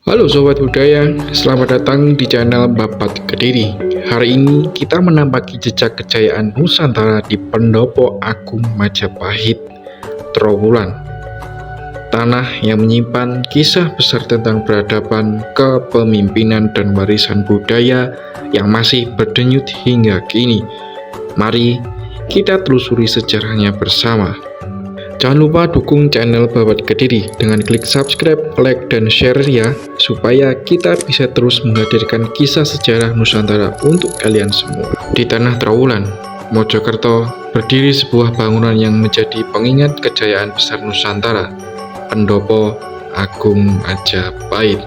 Halo Sobat Budaya, selamat datang di channel Babat Kediri. Hari ini kita menapaki jejak kejayaan Nusantara di Pendopo Agung Majapahit, Trowulan. Tanah yang menyimpan kisah besar tentang peradaban, kepemimpinan, dan warisan budaya yang masih berdenyut hingga kini. Mari kita telusuri sejarahnya bersama. Jangan lupa dukung channel Babat Kediri dengan klik subscribe, like, dan share ya, supaya kita bisa terus menghadirkan kisah sejarah Nusantara untuk kalian semua. Di tanah Trowulan, Mojokerto, berdiri sebuah bangunan yang menjadi pengingat kejayaan besar Nusantara, Pendopo Agung Majapahit.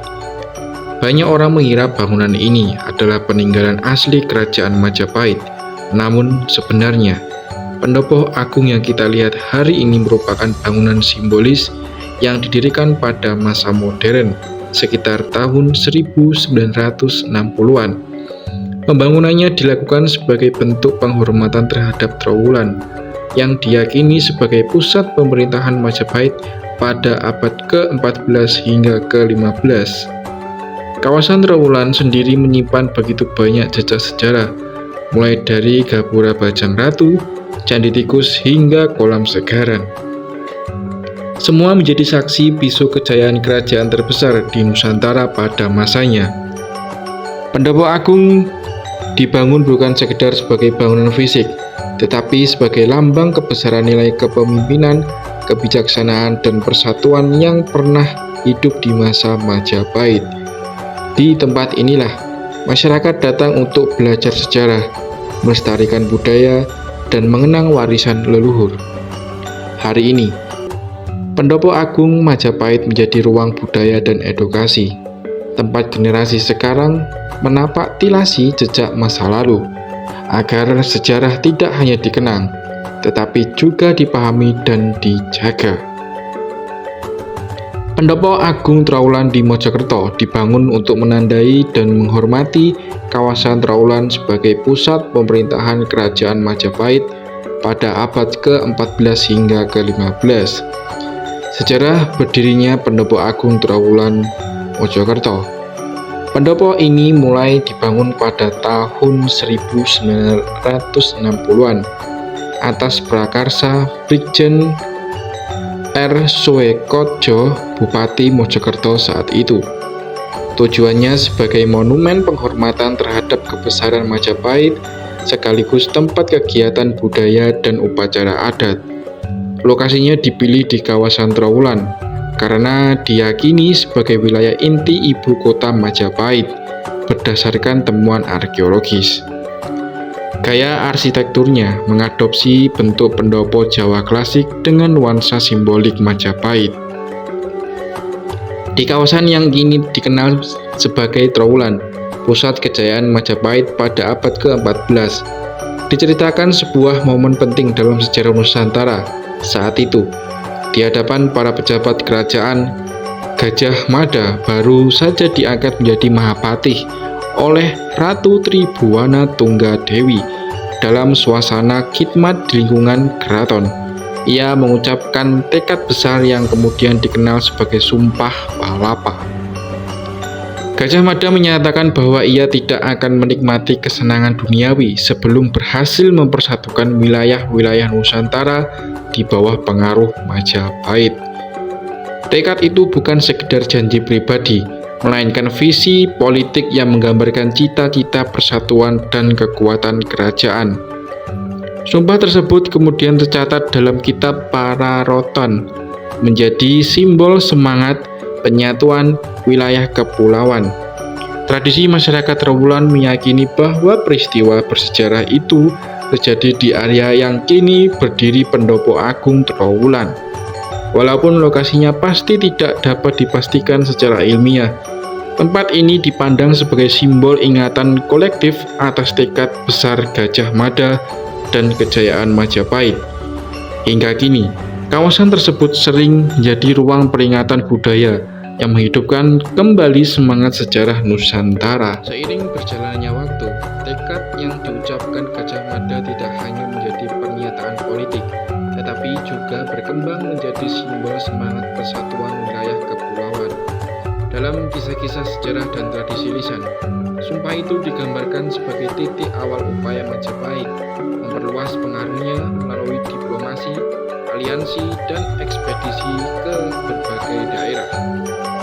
Banyak orang mengira bangunan ini adalah peninggalan asli kerajaan Majapahit, namun sebenarnya Pendopo Agung yang kita lihat hari ini merupakan bangunan simbolis yang didirikan pada masa modern sekitar tahun 1960-an. Pembangunannya dilakukan sebagai bentuk penghormatan terhadap Trowulan yang diyakini sebagai pusat pemerintahan Majapahit pada abad ke-14 hingga ke-15. Kawasan Trowulan sendiri menyimpan begitu banyak jejak sejarah, mulai dari Gapura Bajang Ratu, Candi Tikus, hingga Kolam Segaran. Semua menjadi saksi bisu kejayaan kerajaan terbesar di Nusantara pada masanya. Pendopo Agung dibangun bukan sekedar sebagai bangunan fisik, tetapi sebagai lambang kebesaran nilai kepemimpinan, kebijaksanaan, dan persatuan yang pernah hidup di masa Majapahit. Di tempat inilah masyarakat datang untuk belajar sejarah, melestarikan budaya, dan mengenang warisan leluhur. Hari ini, Pendopo Agung Majapahit menjadi ruang budaya dan edukasi, tempat generasi sekarang menapak tilasi jejak masa lalu, agar sejarah tidak hanya dikenang, tetapi juga dipahami dan dijaga. Pendopo Agung Trowulan di Mojokerto dibangun untuk menandai dan menghormati kawasan Trowulan sebagai pusat pemerintahan kerajaan Majapahit pada abad ke-14 hingga ke-15. Sejarah berdirinya Pendopo Agung Trowulan Mojokerto. Pendopo ini mulai dibangun pada tahun 1960-an atas prakarsa Brigjen R. Soekojo, Bupati Mojokerto saat itu. Tujuannya sebagai monumen penghormatan terhadap kebesaran Majapahit, sekaligus tempat kegiatan budaya dan upacara adat. Lokasinya dipilih di kawasan Trowulan karena diyakini sebagai wilayah inti ibu kota Majapahit berdasarkan temuan arkeologis. Gaya arsitekturnya mengadopsi bentuk pendopo Jawa klasik dengan nuansa simbolik Majapahit. Di kawasan yang kini dikenal sebagai Trowulan, pusat kejayaan Majapahit pada abad ke-14, diceritakan sebuah momen penting dalam sejarah Nusantara saat itu. Di hadapan para pejabat kerajaan, Gajah Mada baru saja diangkat menjadi Mahapatih oleh Ratu Tribhuwana Tunggadewi. Dalam suasana khidmat di lingkungan keraton, ia mengucapkan tekad besar yang kemudian dikenal sebagai Sumpah Palapa. Gajah Mada menyatakan bahwa ia tidak akan menikmati kesenangan duniawi sebelum berhasil mempersatukan wilayah-wilayah Nusantara di bawah pengaruh Majapahit. Tekad itu bukan sekedar janji pribadi, melainkan visi politik yang menggambarkan cita-cita persatuan dan kekuatan kerajaan. Sumpah tersebut kemudian tercatat dalam kitab Pararoton, menjadi simbol semangat penyatuan wilayah kepulauan. Tradisi masyarakat Trowulan meyakini bahwa peristiwa bersejarah itu terjadi di area yang kini berdiri Pendopo Agung Trowulan. Walaupun lokasinya pasti tidak dapat dipastikan secara ilmiah, tempat ini dipandang sebagai simbol ingatan kolektif atas tekad besar Gajah Mada dan kejayaan Majapahit. Hingga kini, kawasan tersebut sering menjadi ruang peringatan budaya yang menghidupkan kembali semangat sejarah Nusantara. Seiring berjalannya waktu, tekad yang diucapkan Gajah Mada tidak hanya menjadi pernyataan politik, tetapi juga berkembang menjadi simbol semangat persatuan wilayah kepulauan. Dalam kisah-kisah sejarah dan tradisi lisan, sumpah itu digambarkan sebagai titik awal upaya Majapahit memperluas pengaruhnya melalui diplomasi, aliansi, dan ekspedisi ke berbagai daerah.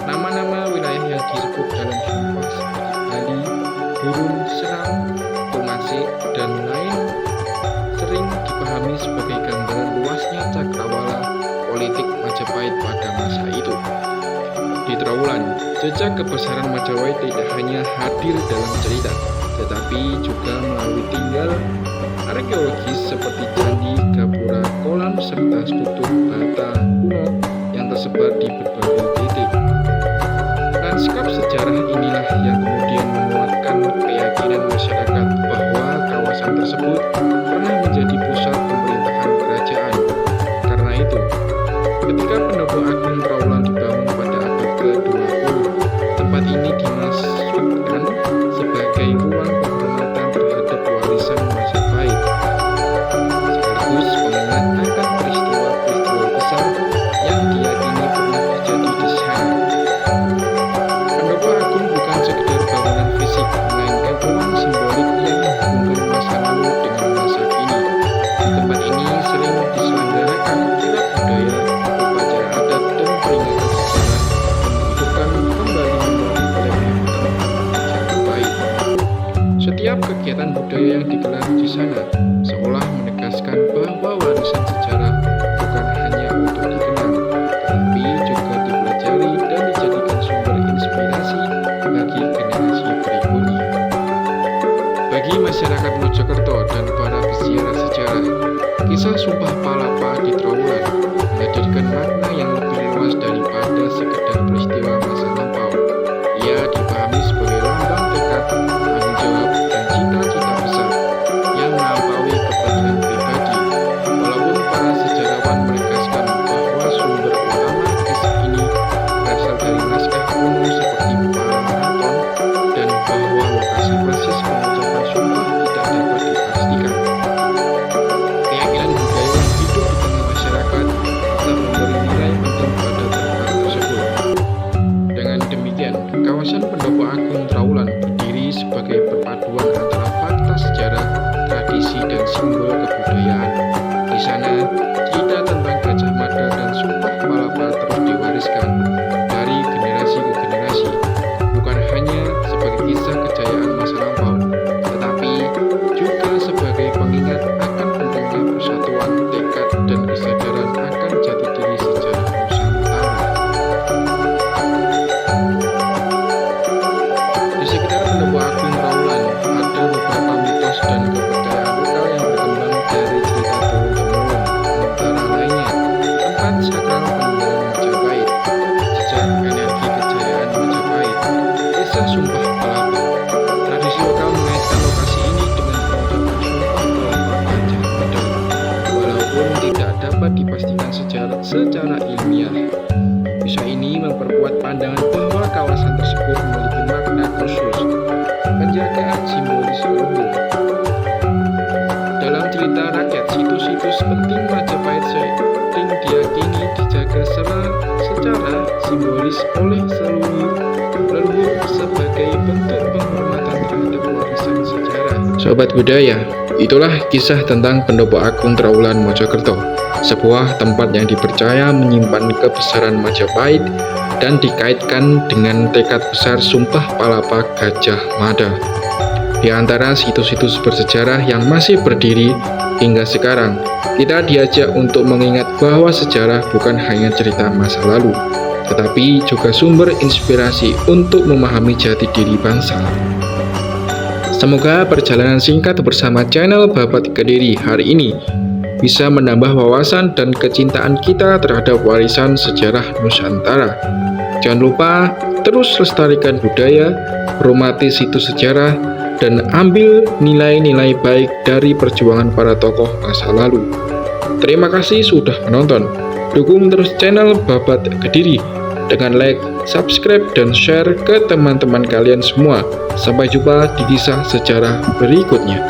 Nama-nama wilayah yang disebut dalam sumpah seperti Bali, Hurun, Seram, Tumasik, dan lain sering dipahami sebagai gambaran luasnya cakrawala politik Majapahit pada masa itu. Di Trowulan, jejak kebesaran Majapahit tidak hanya hadir dalam cerita, tetapi juga melalui tinggal arkeologis seperti candi, gapura, kolam, serta struktur bata kuno yang tersebar di berbagai titik. Lanskap sejarah inilah yang kemudian menguatkan keyakinan masyarakat bahwa kawasan tersebut pernah menjadi pusat pemerintahan kerajaan. Karena itu, ketika Pendopo Agung Trowulan dibangun pada abad ke-20, tempat ini dimaksudkan sebagai ruang penghormatan terhadap warisan Majapahit, sekaligus pengingat akan peristiwa-peristiwa besar yang diyakini pernah terjadi di sana. Pendopo Agung bukan sekedar bangunan fisik, melainkan ruang simbolik yang menghubungkan masa lalu dengan masa kini. Di tempat ini sering diselenggarakan kirab budaya, upacara adat, dan peringatan sejarah yang menghidupkan kembali memori kolektif Majapahit. Setiap kegiatan budaya yang digelar di sana seolah menegaskan bahwa warisan sejarah bukan hanya untuk dikenal, tetapi juga dipelajari dan dijadikan sumber inspirasi bagi generasi berikutnya. Bagi masyarakat Mojokerto dan para peziarah sejarah, kisah Sumpah Palapa di Trowulan menghadirkan makna yang lebih luas daripada sekedar peristiwa masa lampau. Ia dipahami sebagai lambang tekad, tanggung jawab, dan cita-cita besar yang melampaui kepentingan pribadi. Walaupun para sejarawan menegaskan bahwa sumber utama kisah ini berasal dari naskah kuno seperti Marathon dan bahwa lokasi persis pengucapan sumpah tidak dapat dipastikan. Keyakinan budaya yang hidup di tengah masyarakat tetap memberi nilai penting pada tempat tersebut. Dengan demikian, kawasan Pendopo Agung Trowulan berdiri sebagai perpaduan antara fakta sejarah, tradisi, dan simbol kebudayaan. Di sana, cerita tentang Gajah Mada dan Sumpah Palapa terus diwariskan dari generasi ke generasi, bukan hanya sebagai kisah kejayaan masa lampau, tetapi juga sebagai pengingat akan pentingnya persatuan, tekad, dan kesadaran akan jati diri sejarah Nusantara. Di sekitar Pendopo Agung Trowulan ada beberapa mitos dan kepercayaan lokal yang berkembang dari cerita turun-temurun. Antara lainnya, tempat sakral peninggalan Majapahit, jejak energi kejayaan Majapahit, desa Sumpah Palapa. Tradisi lokal mengaitkan lokasi ini dengan pengucapan Sumpah Palapa Gajah Mada, walaupun tidak dapat dipastikan secara ilmiah. Kisah ini memperkuat pandangan bahwa kawasan tersebut memiliki makna khusus, penjagaan simbolis leluhur. Dalam cerita rakyat, situs-situs penting Majapahit sering diyakini dijaga secara simbolis oleh leluhur sebagai bentuk penghormatan terhadap warisan sejarah. Sobat budaya, itulah kisah tentang Pendopo Agung Trowulan Mojokerto, sebuah tempat yang dipercaya menyimpan kebesaran Majapahit dan dikaitkan dengan tekad besar Sumpah Palapa Gajah Mada. Di antara situs-situs bersejarah yang masih berdiri hingga sekarang, kita diajak untuk mengingat bahwa sejarah bukan hanya cerita masa lalu, tetapi juga sumber inspirasi untuk memahami jati diri bangsa. Semoga perjalanan singkat bersama channel Babat Kediri hari ini bisa menambah wawasan dan kecintaan kita terhadap warisan sejarah Nusantara. Jangan lupa terus lestarikan budaya, hormati situs sejarah, dan ambil nilai-nilai baik dari perjuangan para tokoh masa lalu. Terima kasih sudah menonton. Dukung terus channel Babat Kediri dengan like, subscribe, dan share ke teman-teman kalian semua. Sampai jumpa di kisah sejarah berikutnya.